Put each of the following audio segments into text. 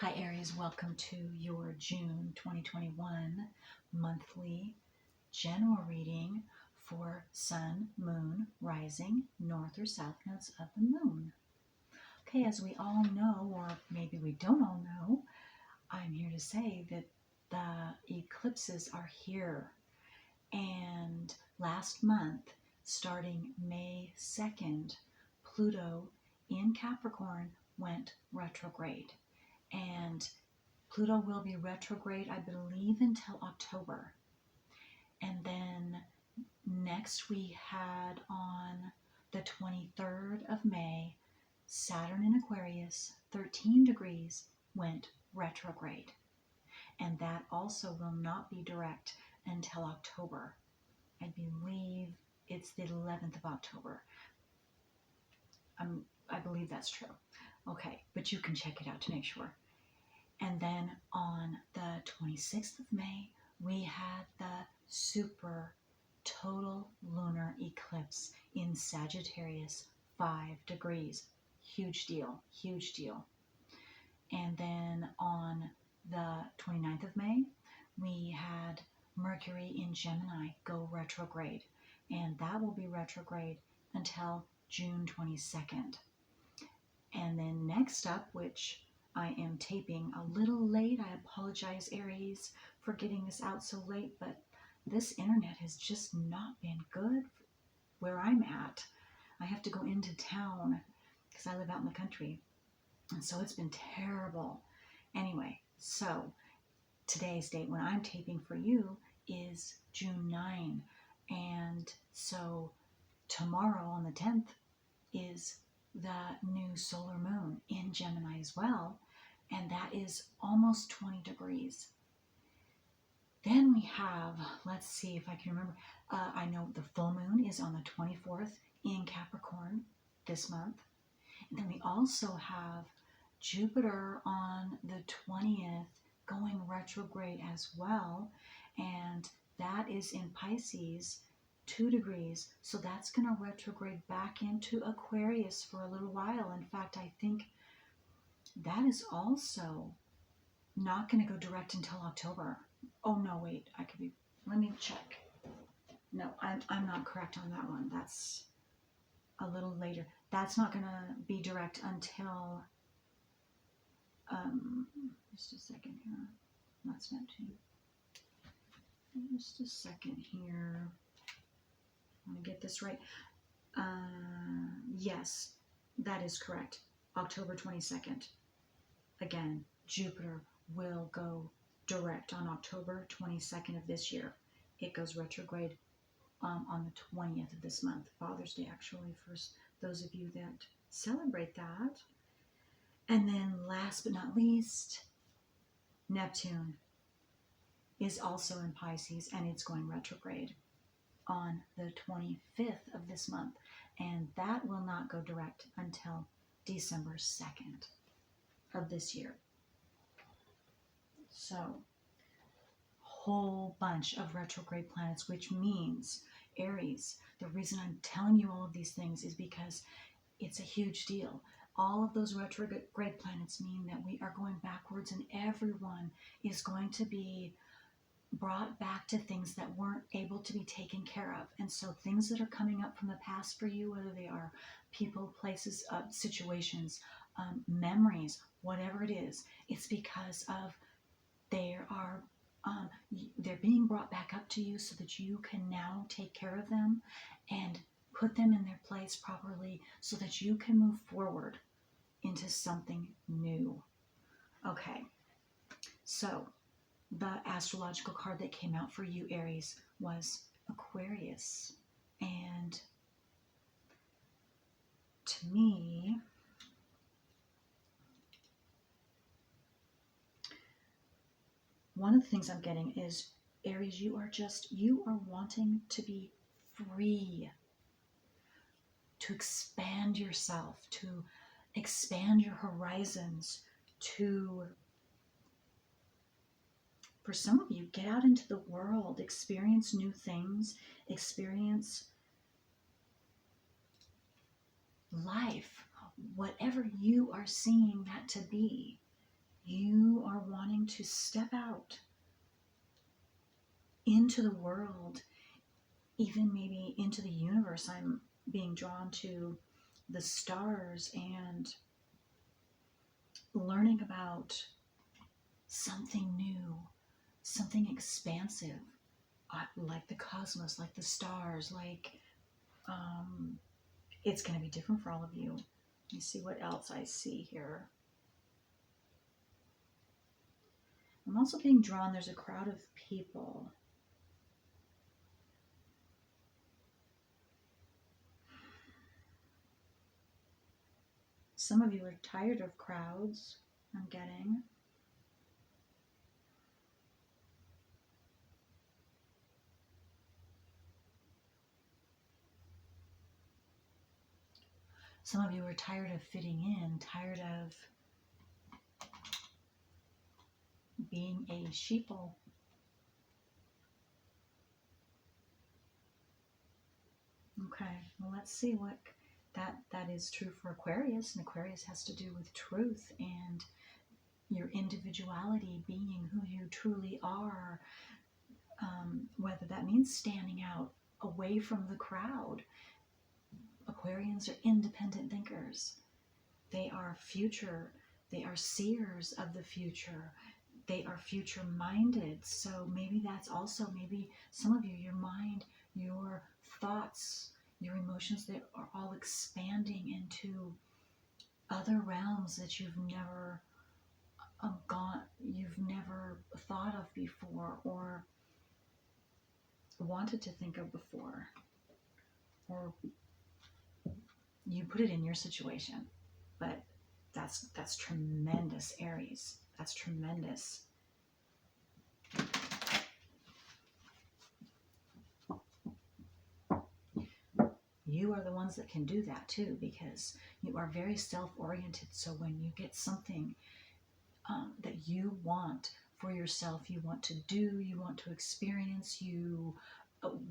Hi Aries, welcome to your June 2021 monthly general reading for Sun, Moon, Rising, North or South nodes of the Moon. Okay, as we all know, or maybe we don't all know, I'm here to say that the eclipses are here. And last month, starting May 2nd, Pluto in Capricorn went retrograde. And Pluto will be retrograde, I believe, until October. And then next we had on the 23rd of May, Saturn in Aquarius, 13 degrees, went retrograde. And that also will not be direct until October. I believe it's the 11th of October. I believe that's true. Okay, but you can check it out to make sure. And then on the 26th of May, we had the super total lunar eclipse in Sagittarius, 5 degrees. Huge deal, huge deal. And then on the 29th of May, we had Mercury in Gemini go retrograde. And that will be retrograde until June 22nd. And then next up, which I am taping a little late. I apologize, Aries, for getting this out so late, but this internet has just not been good where I'm at. I have to go into town because I live out in the country, and so it's been terrible. Anyway, so today's date when I'm taping for you is June 9, and so tomorrow on the 10th is the new solar moon in Gemini as well. And that is almost 20 degrees. Then we have, let's see if I can remember, I know the full moon is on the 24th in Capricorn this month. And then we also have Jupiter on the 20th going retrograde as well. And that is in Pisces, 2 degrees. So that's going to retrograde back into Aquarius for a little while. In fact, I think that is also not going to go direct until October. Oh, no, wait. Let me check. No, I'm not correct on that one. That's a little later. That's not going to be direct until, just a second here. That's Neptune. Just a second here. I want to get this right. Yes, that is correct. October 22nd. Again, Jupiter will go direct on October 22nd of this year. It goes retrograde on the 20th of this month, Father's Day, actually, for those of you that celebrate that. And then last but not least, Neptune is also in Pisces, and it's going retrograde on the 25th of this month. And that will not go direct until December 2nd. Of this year. So, whole bunch of retrograde planets, which means Aries. The reason I'm telling you all of these things is because it's a huge deal. All of those retrograde planets mean that we are going backwards, and everyone is going to be brought back to things that weren't able to be taken care of. And so things that are coming up from the past for you, whether they are people, places, situations, memories, whatever it is, it's because of they're being brought back up to you so that you can now take care of them and put them in their place properly so that you can move forward into something new. Okay, so the astrological card that came out for you, Aries, was Aquarius. And to me, one of the things I'm getting is, Aries, you are wanting to be free, to expand yourself, to expand your horizons, for some of you, get out into the world, experience new things, experience life, whatever you are seeing that to be. You are wanting to step out into the world, even maybe into the universe. I'm being drawn to the stars and learning about something new, something expansive, like the cosmos, like the stars, like it's going to be different for all of you. Let me see what else I see here. I'm also being drawn, there's a crowd of people. Some of you are tired of crowds, I'm getting. Some of you are tired of fitting in, tired of being a sheeple. Okay, well, let's see what that is true for Aquarius, and Aquarius has to do with truth and your individuality, being who you truly are, whether that means standing out away from the crowd. Aquarians are independent thinkers. They are future, they are seers of the future. They are future minded. So maybe that's also, maybe some of you, your mind, your thoughts, your emotions, they are all expanding into other realms that you've never you've never thought of before, or wanted to think of before, or you put it in your situation. But that's tremendous, Aries. That's tremendous. You are the ones that can do that too, because you are very self-oriented. So when you get something that you want for yourself, you want to do, you want to experience,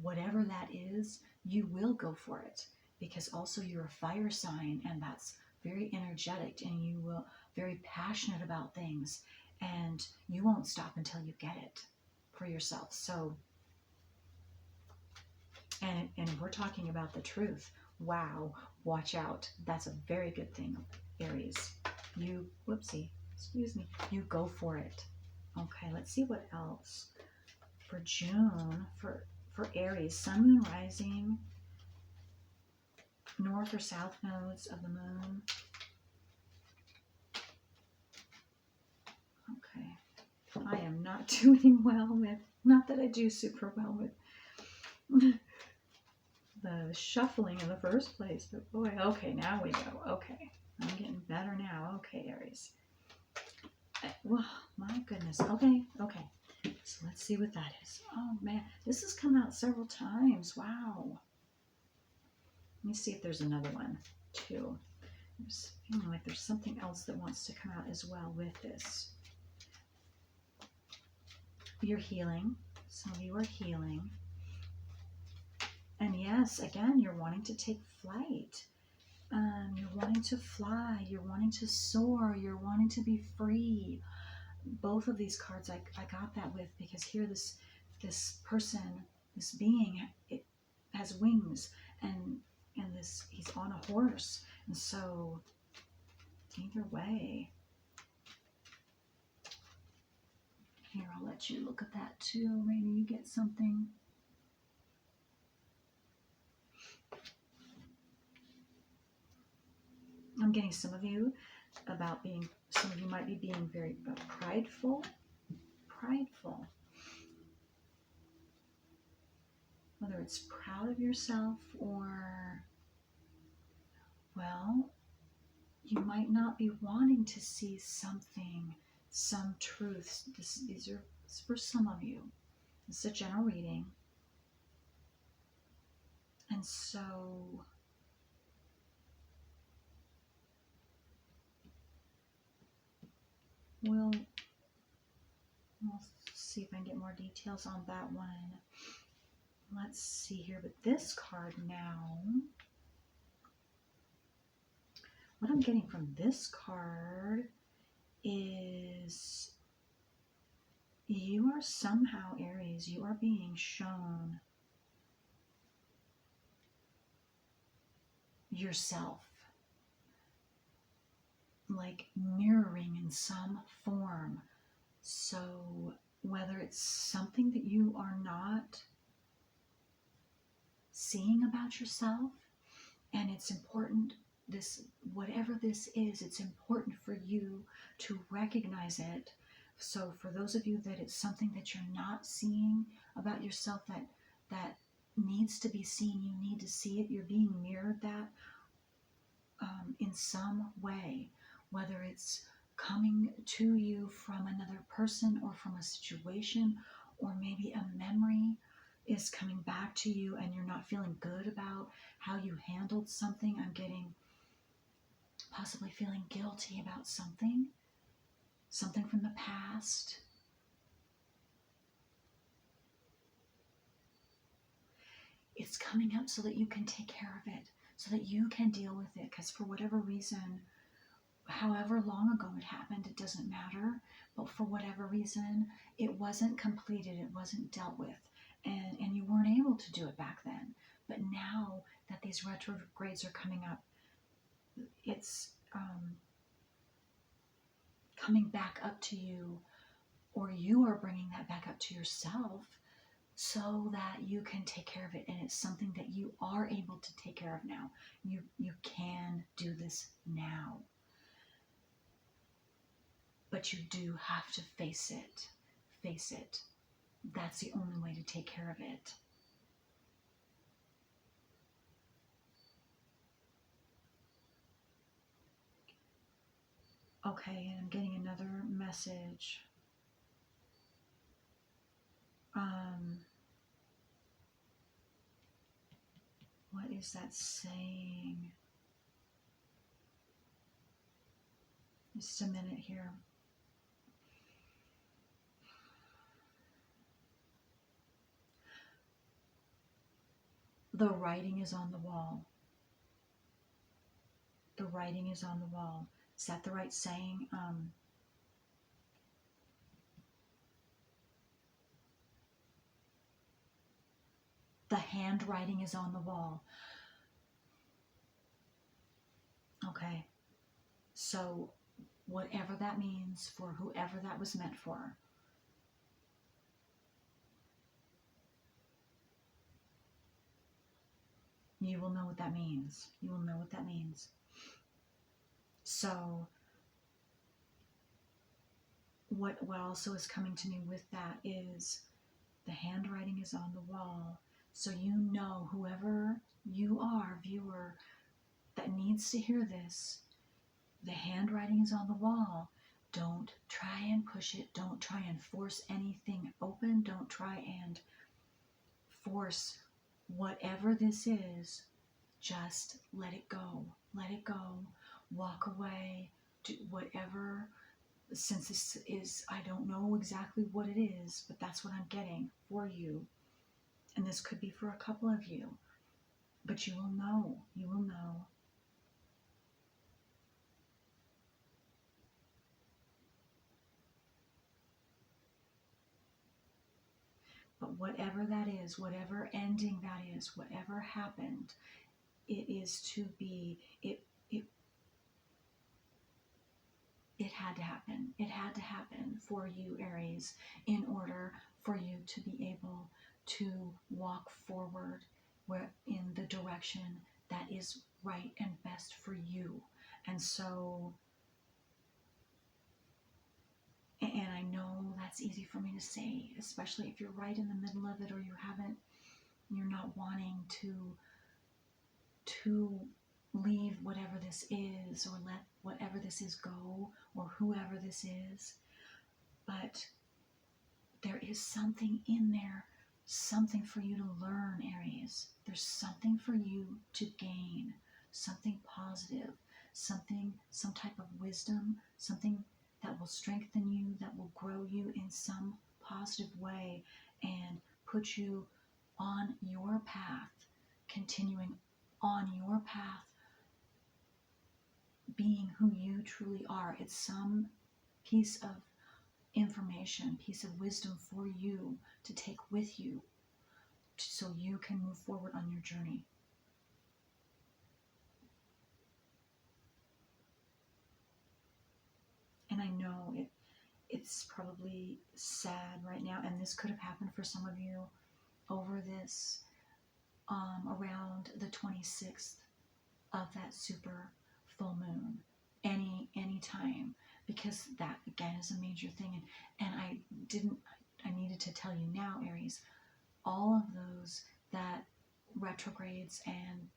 whatever that is, you will go for it, because also you're a fire sign, and that's very energetic, and you will very passionate about things, and you won't stop until you get it for yourself. So, and we're talking about the truth. Wow, watch out. That's a very good thing, Aries. Excuse me, you go for it. Okay, let's see what else for June for Aries. Sun, moon, rising, north or south nodes of the moon. Okay, I am not doing well with, not that I do super well with the shuffling in the first place, but boy, okay, now we go. Okay, I'm getting better now. Okay, Aries. Well, my goodness. Okay. So let's see what that is. Oh man, this has come out several times. Wow. Let me see if there's another one too. I'm just feeling like there's something else that wants to come out as well with this. You're healing. Some of you are healing. And yes, again, you're wanting to take flight. You're wanting to fly. You're wanting to soar. You're wanting to be free. Both of these cards, I got that with, because here this person, this being, it has wings, and this, he's on a horse, and so either way, here, I'll let you look at that too. Maybe you get something. I'm getting some of you might be being very prideful. Whether it's proud of yourself, or, well, you might not be wanting to see something, some truths. These are for some of you. It's a general reading. And so, we'll see if I can get more details on that one. Let's see here, but this card now, what I'm getting from this card is you are somehow, Aries, you are being shown yourself, like mirroring in some form. So whether it's something that you are not seeing about yourself, and it's important, this, whatever this is, it's important for you to recognize it. So for those of you that it's something that you're not seeing about yourself, that needs to be seen, you need to see it, you're being mirrored that in some way, whether it's coming to you from another person or from a situation, or maybe a memory is coming back to you and you're not feeling good about how you handled something. I'm getting possibly feeling guilty about something from the past. It's coming up so that you can take care of it, so that you can deal with it, because for whatever reason, however long ago it happened, it doesn't matter, but for whatever reason, it wasn't completed, it wasn't dealt with, and you weren't able to do it back then. But now that these retrogrades are coming up, it's coming back up to you, or you are bringing that back up to yourself so that you can take care of it, and it's something that you are able to take care of now. You can do this now. But you do have to face it. Face it. That's the only way to take care of it. Okay, and I'm getting another message. What is that saying? Just a minute here. The writing is on the wall. The writing is on the wall. Is that the right saying? The handwriting is on the wall. Okay. So whatever that means for whoever that was meant for, you will know what that means. You will know what that means. So what also is coming to me with that is the handwriting is on the wall. So you know, whoever you are, viewer, that needs to hear this, the handwriting is on the wall. Don't try and push it. Don't try and force anything open. Don't try and force whatever this is. Just let it go. Let it go. Walk away. Do whatever. Since this is, I don't know exactly what it is, but that's what I'm getting for you. And this could be for a couple of you. But you will know. You will know. But whatever that is, whatever ending that is, whatever happened, it is to be, it had to happen. It had to happen for you, Aries, in order for you to be able to walk forward where in the direction that is right and best for you. And so, and I know that's easy for me to say, especially if you're right in the middle of it, or you're not wanting to leave whatever this is, or let whatever this is go, or whoever this is. But there is something in there, something for you to learn, Aries. There's something for you to gain, something positive, something, some type of wisdom, something that will strengthen you, that will grow you in some positive way and put you on your path, continuing on your path, being who you truly are. It's some piece of information, piece of wisdom for you to take with you so you can move forward on your journey. And I know it's probably sad right now, and this could have happened for some of you over this around the 26th of that super full moon, any time, because that again is a major thing. And I needed to tell you now, Aries, all of those that retrogrades and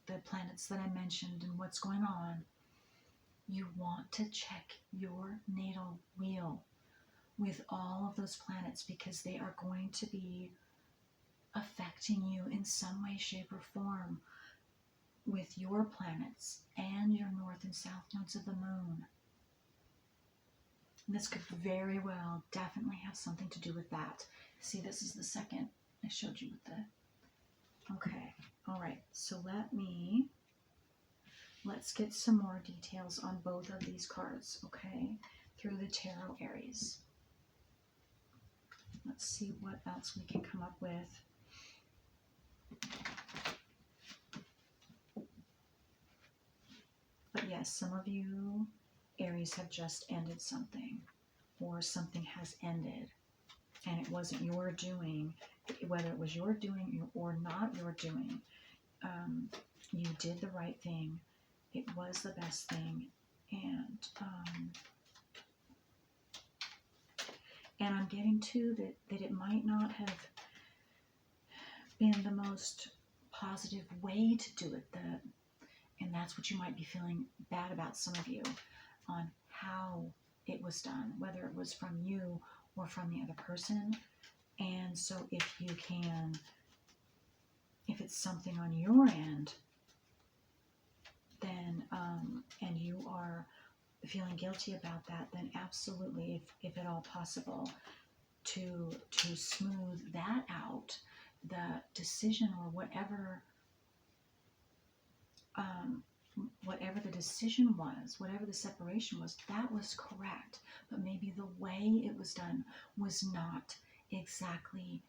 the planets that I mentioned and what's going on, you want to check your natal wheel with all of those planets, because they are going to be affecting you in some way, shape, or form with your planets and your north and south nodes of the moon. And this could very well definitely have something to do with that. See, this is the second I showed you with the... Okay, all right, so let's get some more details on both of these cards, okay, through the tarot, Aries. Let's see what else we can come up with. But yes, some of you, Aries, have just ended something, or something has ended, and it wasn't your doing. Whether it was your doing or not your doing, you did the right thing. It was the best thing, and I'm getting to that it might not have been the most positive way to do it. And that's what you might be feeling bad about, some of you, on how it was done, whether it was from you or from the other person. And so if it's something on your end, then, and you are feeling guilty about that, then absolutely, if at all possible, to smooth that out, the decision or whatever the decision was, whatever the separation was, that was correct. But maybe the way it was done was not exactly,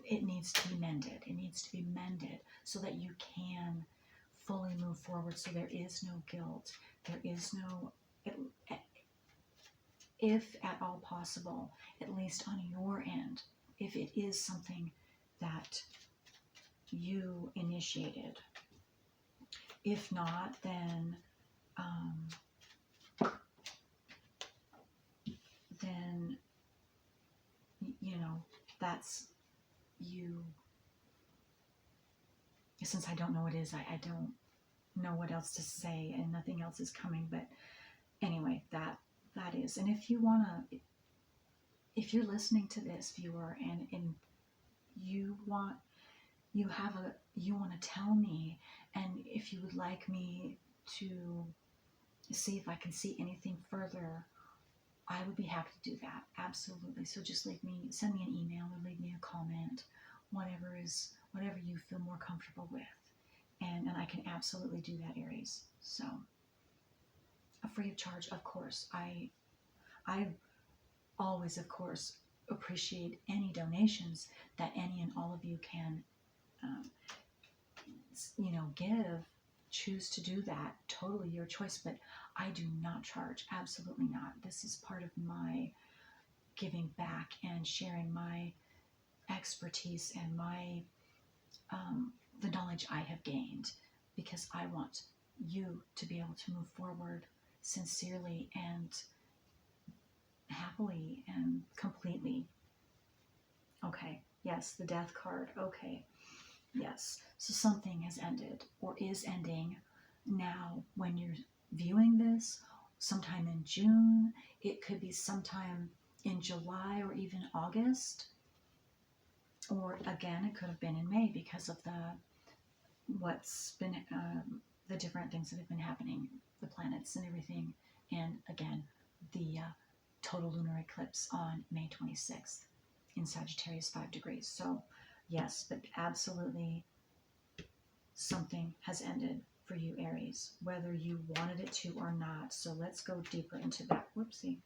it needs to be mended. It needs to be mended so that you can fully move forward. So there is no guilt. There is no, if at all possible, at least on your end, if it is something that you initiated. If not, then you know, that's you. Since I don't know what it is, I don't know what else to say, and nothing else is coming. But anyway, that is. And if you if you're listening to this, viewer, and you want to tell me, and if you would like me to see if I can see anything further, I would be happy to do that. Absolutely. So just send me an email or leave me a comment, whatever you feel more comfortable with. And I can absolutely do that, Aries. So, free of charge, of course. I always, of course, appreciate any donations that any and all of you can, give. Choose to do that. Totally your choice. But I do not charge. Absolutely not. This is part of my giving back and sharing my expertise and my the knowledge I have gained, because I want you to be able to move forward sincerely and happily and completely. Okay, yes, the death card. Okay, yes. So something has ended or is ending now when you're viewing this, sometime in June. It could be sometime in July or even August. Or again, it could have been in May because of the different things that have been happening, the planets and everything. And again, the total lunar eclipse on May 26th in Sagittarius 5 degrees. So yes, but absolutely something has ended. for you, Aries, whether you wanted it to or not. So let's go deeper into that. Whoopsie.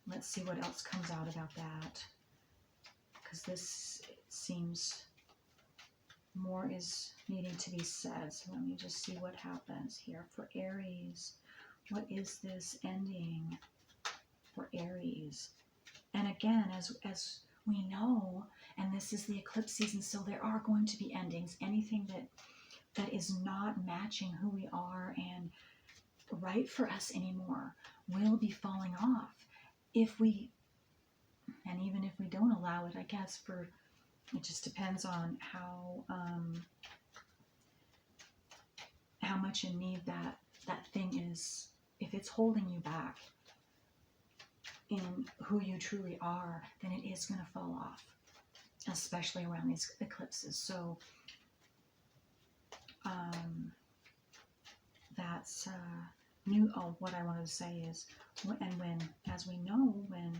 Let's see what else comes out about that. Because this seems more is needing to be said. So let me just see what happens here for Aries. What is this ending for Aries? And again, as we know, and this is the eclipse season, so there are going to be endings. Anything that is not matching who we are and right for us anymore will be falling off. If we, and even if we don't allow it, I guess, for, it just depends on how much in need that thing is. If it's holding you back in who you truly are, then it is going to fall off, especially around these eclipses. So that's new. Oh, what I wanted to say is, and when, as we know, when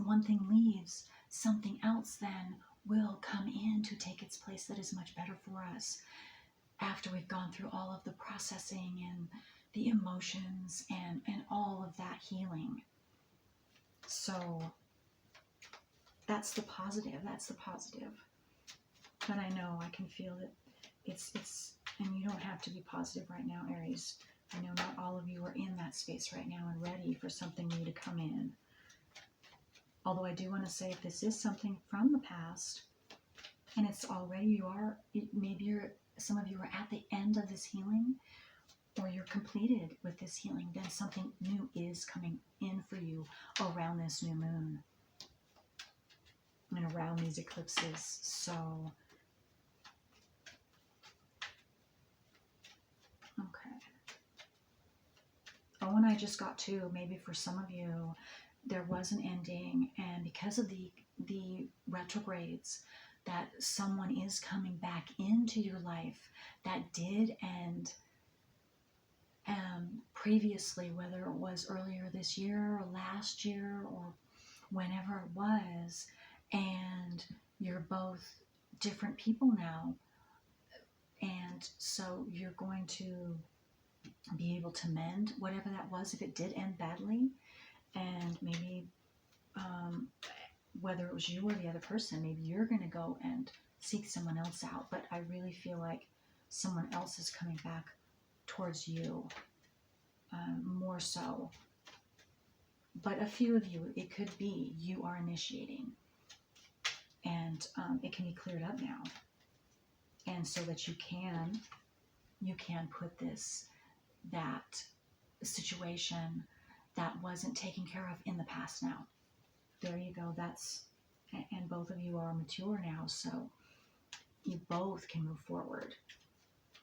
one thing leaves, something else then will come in to take its place that is much better for us after we've gone through all of the processing and the emotions and all of that healing. So that's the positive. That's the positive. But I know I can feel that it's and you don't have to be positive right now, Aries. I know not all of you are in that space right now and ready for something new to come in. Although I do want to say, if this is something from the past and it's already, some of you are at the end of this healing, or you're completed with this healing, then something new is coming in for you around this new moon and around these eclipses. So, okay. Oh, and I just got to, maybe for some of you, there was an ending, and because of the retrogrades, that someone is coming back into your life that did end previously, whether it was earlier this year or last year or whenever it was, and you're both different people now, and so you're going to be able to mend whatever that was if it did end badly. And maybe whether it was you or the other person, maybe you're going to go and seek someone else out. But I really feel like someone else is coming back towards you, more so. But a few of you, it could be you are initiating, and it can be cleared up now, and so that you can put that situation that wasn't taken care of in the past now. There you go. And both of you are mature now, so you both can move forward.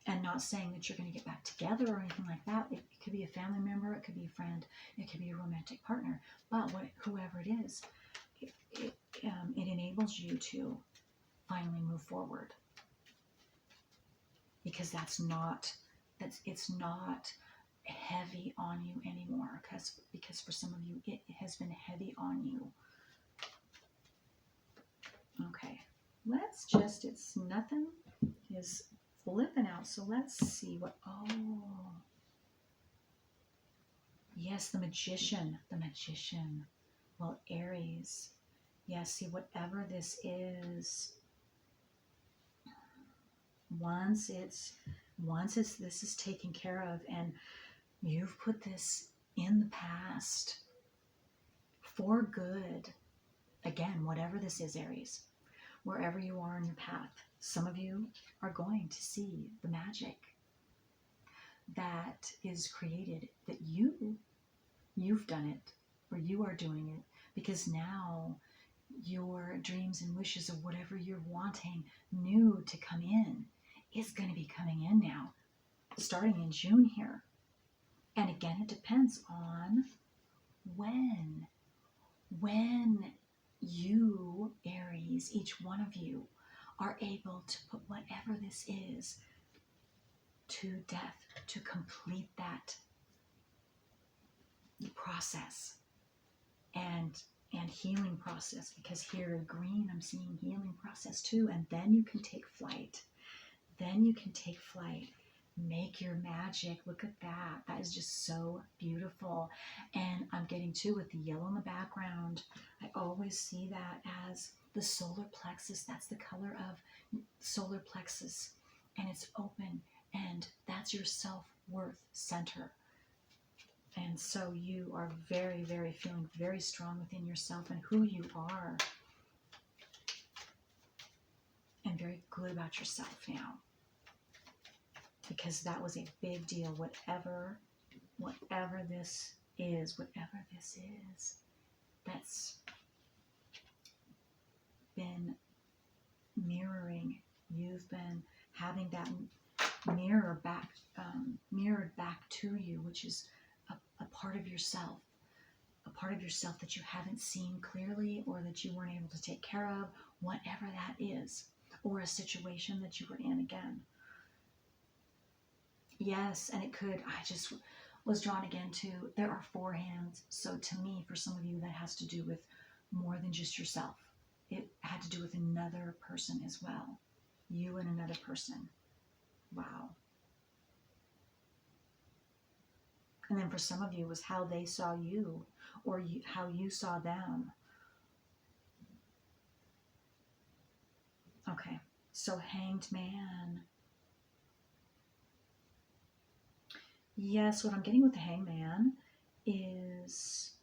And not saying that you're going to get back together or anything like that. It could be a family member, it could be a friend, it could be a romantic partner. But whoever it is, it enables you to finally move forward. Because it's not heavy on you anymore, because for some of you it has been heavy on you. Okay, it's nothing is flipping out, so let's see what, yes, the magician. Well, Aries, yes, see, whatever this is, once this is taken care of and you've put this in the past for good, again, whatever this is, Aries, wherever you are in your path, some of you are going to see the magic that is created, that you've done it, or you are doing it, because now your dreams and wishes of whatever you're wanting new to come in is going to be coming in now, starting in June here. And again, it depends on when you, Aries, each one of you, are able to put whatever this is to death, to complete that process and healing process. Because here, green, I'm seeing healing process too, and then you can take flight. then you can take flight, make your magic. Look at that. That is just so beautiful. And I'm getting too with the yellow in the background. I always see that as the solar plexus. That's the color of solar plexus. And it's open. And that's your self-worth center. And so you are very, very feeling very strong within yourself and who you are. And very good about yourself now. Because that was a big deal. Whatever this is, that's been mirroring. You've been having that mirrored back to you, which is a part of yourself. A part of yourself that you haven't seen clearly, or that you weren't able to take care of, whatever that is. Or a situation that you were in again. Yes, and it could, I just was drawn again to, there are 4 hands. So to me, for some of you, that has to do with more than just yourself. It had to do with another person as well. You and another person. Wow. And then for some of you, it was how they saw you, or how you saw them. Okay, so Hanged Man. Yes, what I'm getting with the Hangman is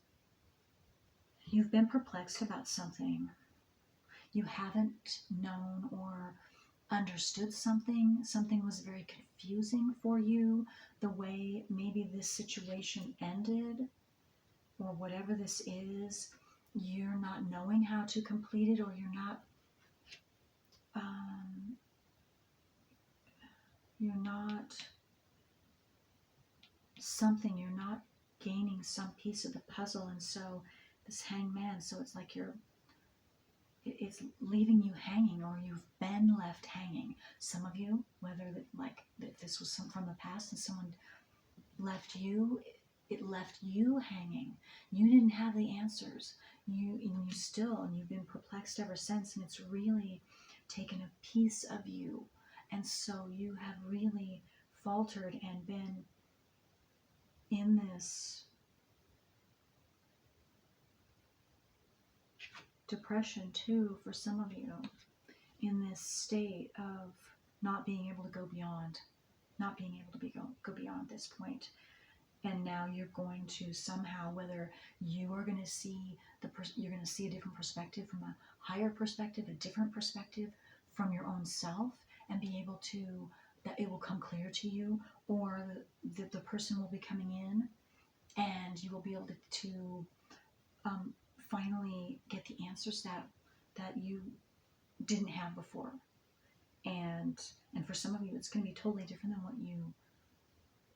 you've been perplexed about something. You haven't known or understood something. Something was very confusing for you. The way maybe this situation ended, or whatever this is, you're not knowing how to complete it, or you're not you're not gaining some piece of the puzzle. And so this Hangman, so it's like it's leaving you hanging, or you've been left hanging. Some of you, whether that this was from the past and someone left you, it left you hanging. You didn't have the answers. You've been perplexed ever since, and it's really taken a piece of you. And so you have really faltered and been in this depression too, for some of you, in this state of not being able to go beyond, go beyond this point. And now you're going to somehow, whether you are going to see you're going to see a different perspective, from a higher perspective, a different perspective from your own self, and be able to, that it will come clear to you, or the person will be coming in, and you will be able to finally get the answers that you didn't have before. And for some of you, it's going to be totally different than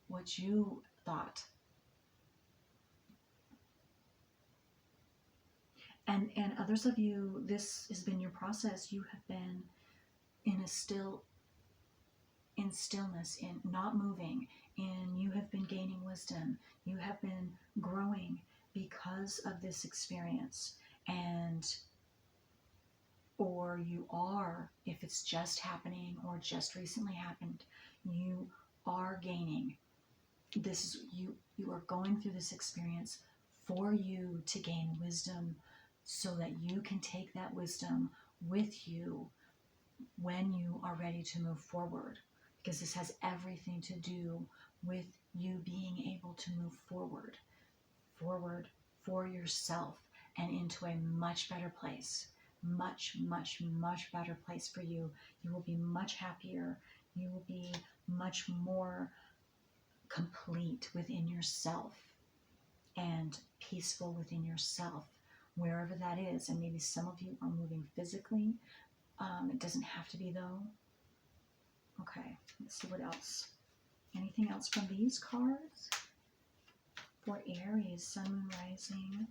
what you thought. And others of you, this has been your process. You have been in stillness, in not moving, and you have been gaining wisdom. You have been growing because of this experience. Or you are, if it's just happening or just recently happened, you are gaining. You are going through this experience for you to gain wisdom, so that you can take that wisdom with you when you are ready to move forward. Because this has everything to do with you being able to move forward for yourself, and into a much better place. Much, much, much better place for you. You will be much happier. You will be much more complete within yourself, and peaceful within yourself, wherever that is. And maybe some of you are moving physically. It doesn't have to be, though. Okay, let's see what else. Anything else from these cards? For Aries, Sun, Moon, Rising.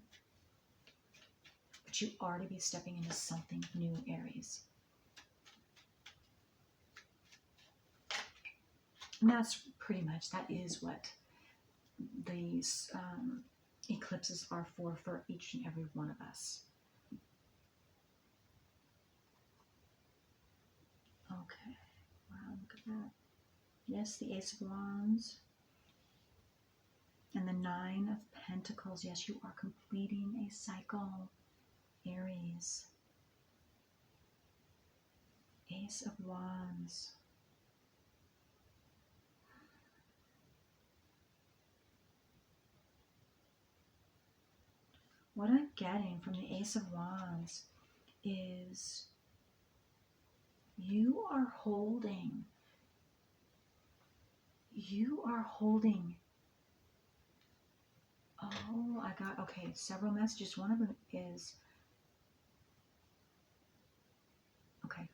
But you are to be stepping into something new, Aries. And that's pretty much, that is what these eclipses are for each and every one of us. Okay, wow, look at that? Yes, the Ace of Wands. And the Nine of Pentacles. Yes, you are completing a cycle, Aries. Ace of Wands. What I'm getting from the Ace of Wands is you are holding oh, I got, okay, several messages. One of them is, okay,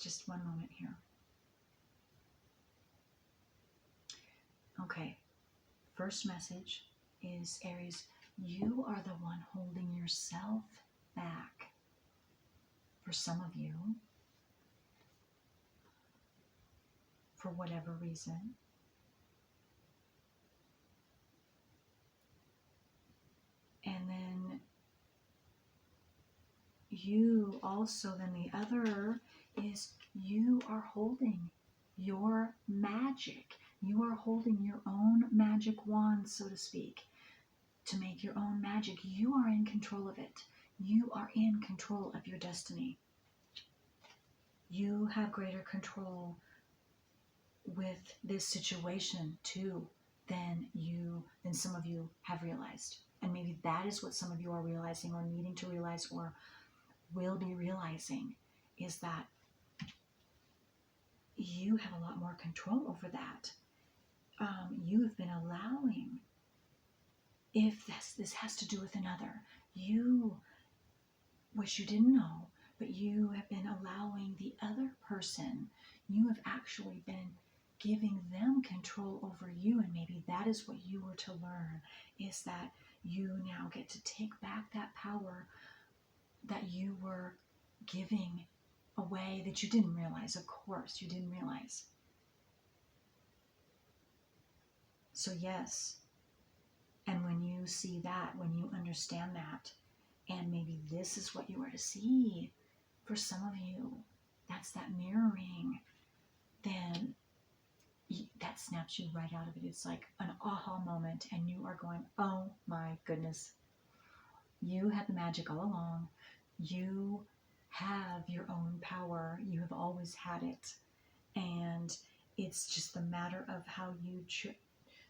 just one moment here. Okay, first message is, Aries, you are the one holding yourself back. For some of you, for whatever reason. And then you also, then the other is you are holding your magic. You are holding your own magic wand, so to speak, to make your own magic. You are in control of it. You are in control of your destiny. You have greater control with this situation too than some of you have realized. And maybe that is what some of you are realizing, or needing to realize, or will be realizing, is that you have a lot more control over that. You have been allowing, if this has to do with another, which you didn't know, but you have been allowing the other person, you have actually been giving them control over you. And maybe that is what you were to learn, is that you now get to take back that power that you were giving away, that you didn't realize. Of course, you didn't realize. So yes, and when you see that, when you understand that, and maybe this is what you are to see for some of you, that's that mirroring, then that snaps you right out of it. It's like an aha moment, and you are going, oh my goodness, you had the magic all along. You have your own power. You have always had it. And it's just the matter of how you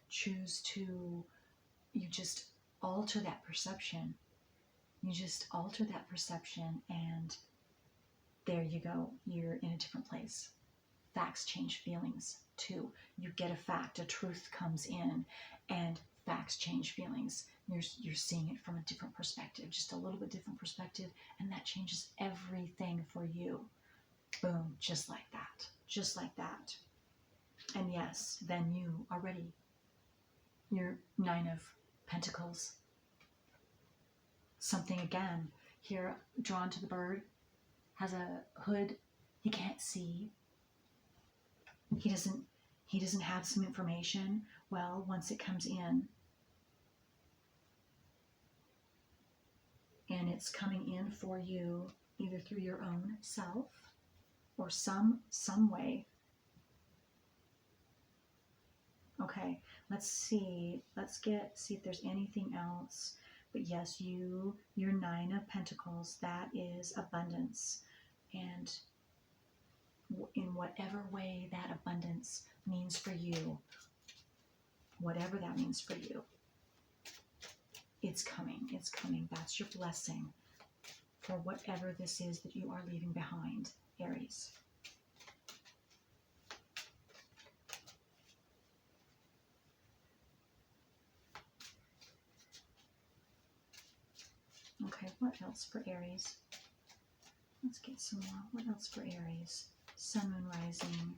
choose to, you just alter that perception. You just alter that perception, and there you go. You're in a different place. Facts change feelings too. You get a fact, a truth comes in, and facts change feelings. You're seeing it from a different perspective, just a little bit different perspective, and that changes everything for you. Boom, just like that, just like that. And yes, then you are ready. Your Nine of Pentacles. Something again here, drawn to the bird, has a hood. He can't see. He doesn't have some information. Well, once it comes in, and it's coming in for you either through your own self or some way. Okay, let's see if there's anything else. But yes, your Nine of Pentacles, that is abundance. And in whatever way that abundance means for you, whatever that means for you, it's coming. That's your blessing for whatever this is that you are leaving behind, Aries. Okay, what else for Aries? Let's get some more. What else for Aries? Sun, Moon, Rising,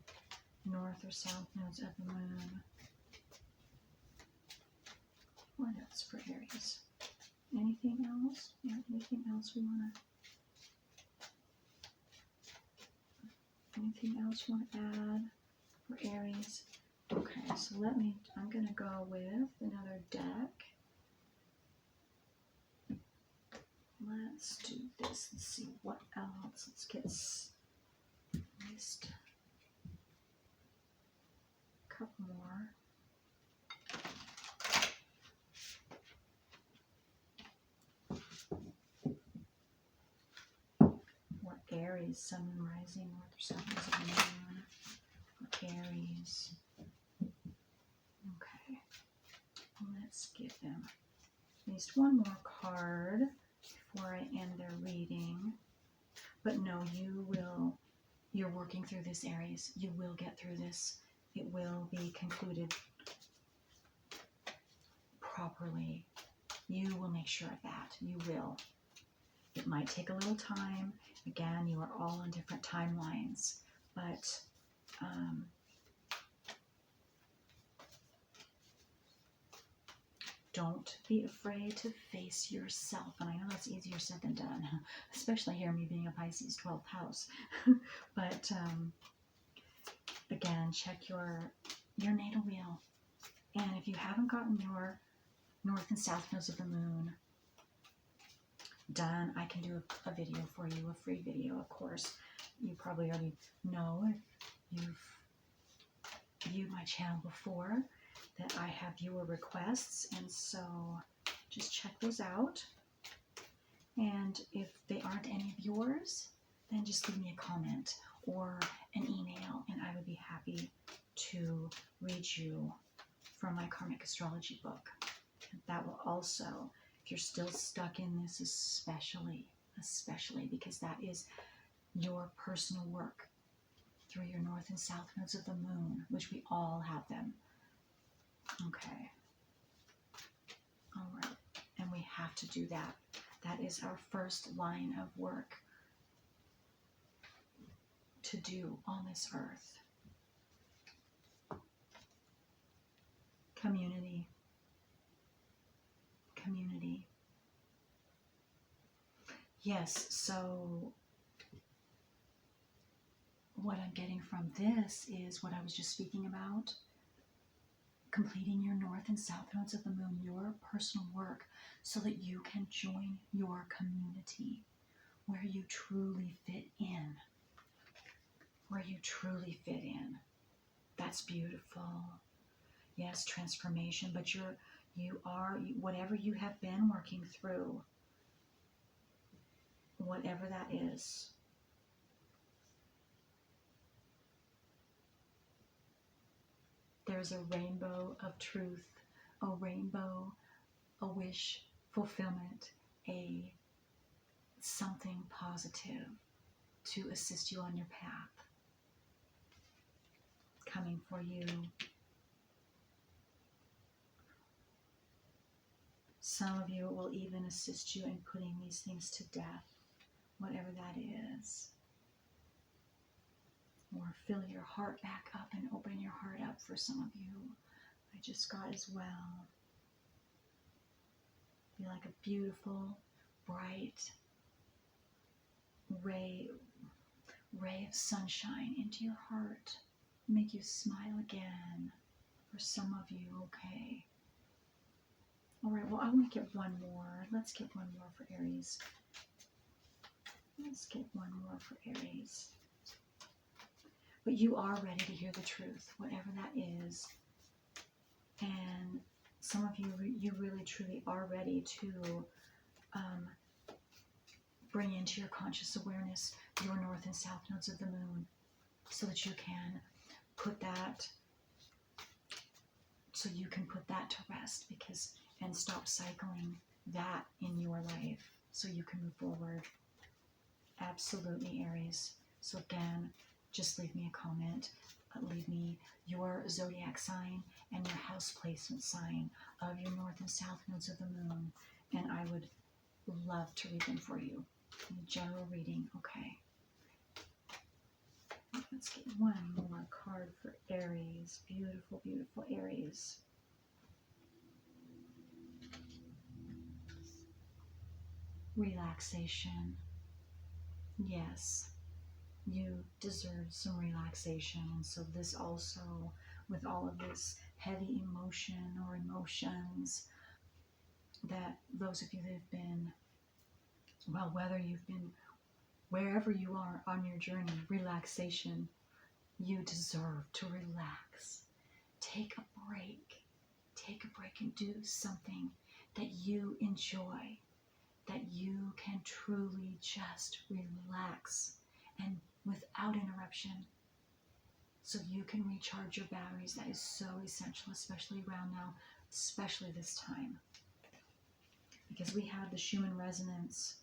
North or South nodes of the Moon. What else for Aries? Anything else? Yeah, anything else we want to... Anything else you want to add for Aries? Okay, so I'm going to go with another deck. Let's do this. Let's see what else. Let's get at least couple more. Or Aries, Sun, Moon, Rising, North or South of the Moon. For Aries. Okay. Let's give them at least one more card before I end their reading. But no, you're working through this, Aries. You will get through this. It will be concluded properly. You will make sure of that. You will. It might take a little time. Again, you are all on different timelines, but don't be afraid to face yourself. And I know that's easier said than done, especially here, me being a Pisces 12th house. But again, check your natal wheel. And if you haven't gotten your North and South nodes of the moon done, I can do a video for you, a free video, of course. You probably already know if you've viewed my channel before that I have viewer requests, and so just check those out. And if they aren't any of yours, then just leave me a comment or an email, and I would be happy to read you from my karmic astrology book. That will also, if you're still stuck in this, especially because that is your personal work through your North and South nodes of the moon, which we all have them. Okay. All right. And we have to do that. That is our first line of work to do on this earth. Community. Community. Yes, so what I'm getting from this is what I was just speaking about. Completing your North and South nodes of the moon, your personal work, so that you can join your community where you truly fit in. Where you truly fit in. That's beautiful. Yes, transformation, but you are, whatever you have been working through, whatever that is, there's a rainbow of truth, a rainbow, a wish fulfillment, a something positive to assist you on your path coming for you. Some of you will even assist you in putting these things to death, whatever that is. Or fill your heart back up and open your heart up for some of you. I just got as well. Be like a beautiful, bright ray of sunshine into your heart. Make you smile again. For some of you, okay. All right, well, I want to get one more. Let's get one more for Aries. Let's get one more for Aries. But you are ready to hear the truth, whatever that is. And some of you, you really, truly are ready to bring into your conscious awareness your North and South nodes of the moon so that you can put that, to rest, because, and stop cycling that in your life so you can move forward. Absolutely, Aries. So again, just leave me a comment. Leave me your zodiac sign and your house placement sign of your North and South nodes of the moon, and I would love to read them for you. General reading, okay. Let's get one more card for Aries. Beautiful, beautiful Aries. Relaxation. Yes, you deserve some relaxation. And so this also, with all of this heavy emotion or emotions, that those of you that have been, well, whether you've been wherever you are on your journey, relaxation, you deserve to relax take a break. Take a break and do something that you enjoy, that you can truly just relax and without interruption, so you can recharge your batteries. That is so essential, especially around now, especially this time. Because we have the Schumann resonance,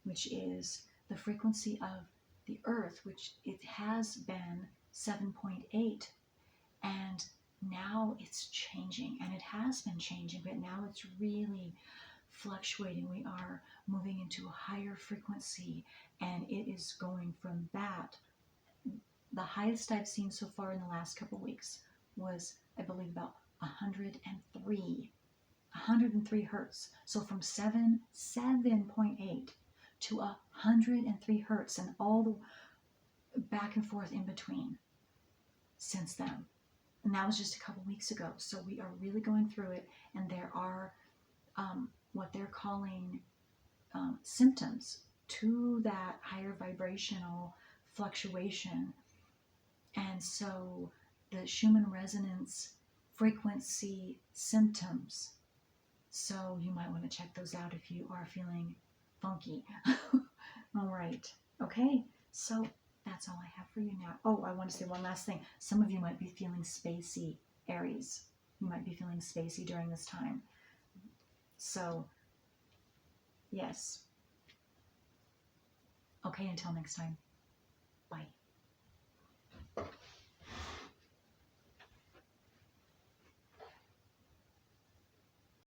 which is the frequency of the Earth, which it has been 7.8, and now it's changing, and it has been changing, but now it's really fluctuating. We are moving into a higher frequency, and it is going from that. The highest I've seen so far in the last couple of weeks was, I believe, about 103 hertz. So from 7.8 to 103 hertz, and all the back and forth in between since then. And that was just a couple weeks ago. So we are really going through it, and there are what they're calling symptoms to that higher vibrational fluctuation. And so the Schumann resonance frequency symptoms. So you might want to check those out if you are feeling funky. All right. Okay. So that's all I have for you now. Oh, I want to say one last thing. Some of you might be feeling spacey, Aries. You might be feeling spacey during this time. So, yes. Okay, until next time. Bye.